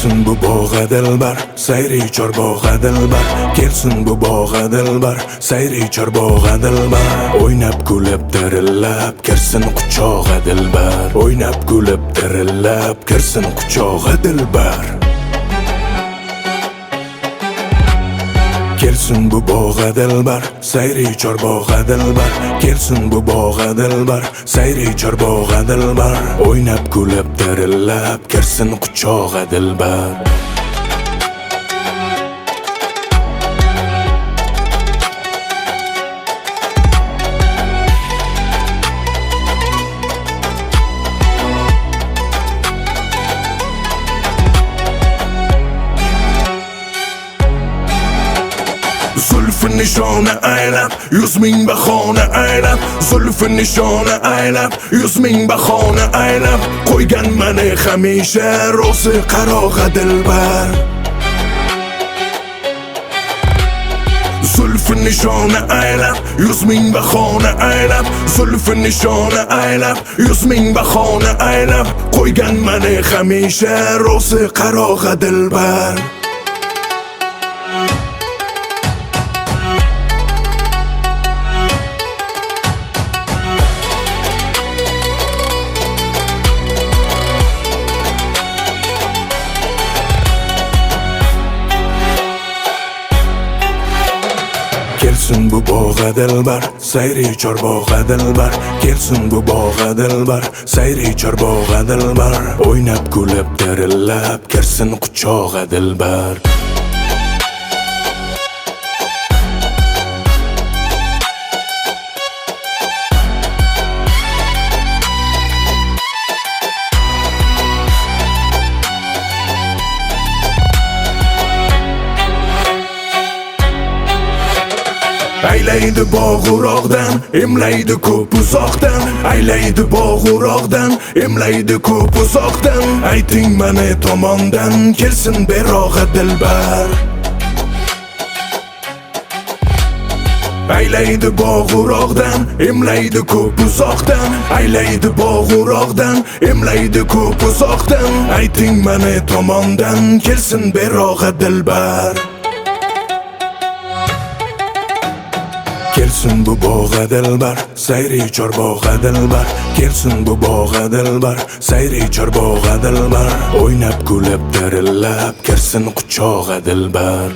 Kelsin bu bog'a dilbar, sayri chorbog'a dilbar. Kelsin bu bog'a dilbar, sayri chorbog'a dilbar. O'ynab kulib dirillab, kirsin quchog'a dilbar. O'ynab kulib dirillab, kirsin quchog'a dilbar. Kelsin bu bog'a dilbar, sayri chorbog'a dilbar. Kelsin bu bog'a dilbar, sayri chorbog'a dilbar. O'ynab kulib dirillab, kirsin quchog'a dilbar. Zulfü nishona aylab, 100 ming bahona aylab. Zulfü nishona aylab, 100 ming bahona aylab. Qo'ygan mani hamisha ro'zi qarog'a dilbar. Zulfü nishona aylab, 100 ming bahona aylab. Zulfü nishona aylab, 100 ming bahona aylab. Qo'ygan mani hamisha ro'zi qarog'a dilbar. Kelsin bu bog'a dilbar, sayri chorbog'a dilbar. Kelsin bu bog'a dilbar, sayri chorbog'a dilbar. O'ynab kulib dirillab, kirsin quchog'a dilbar. Aylaydi bog'uroqdan, emlaydi ko'p uzoqdan. Aylaydi bog'uroqdan, emlaydi ko'p uzoqdan. Ayting mani tomondan, kelsin berog'a dilbar. Aylaydi bog'uroqdan, emlaydi ko'p uzoqdan. Aylaydi bog'uroqdan, emlaydi ko'p uzoqdan. Ayting mani tomondan, kelsin berog'a dilbar. Kelsin bu bog'a dilbar, sayri chorbog'a dilbar. Kelsin bu bog'a dilbar, sayri chorbog'a dilbar. O'ynab kulib dirillab, kirsin quchog'a dilbar.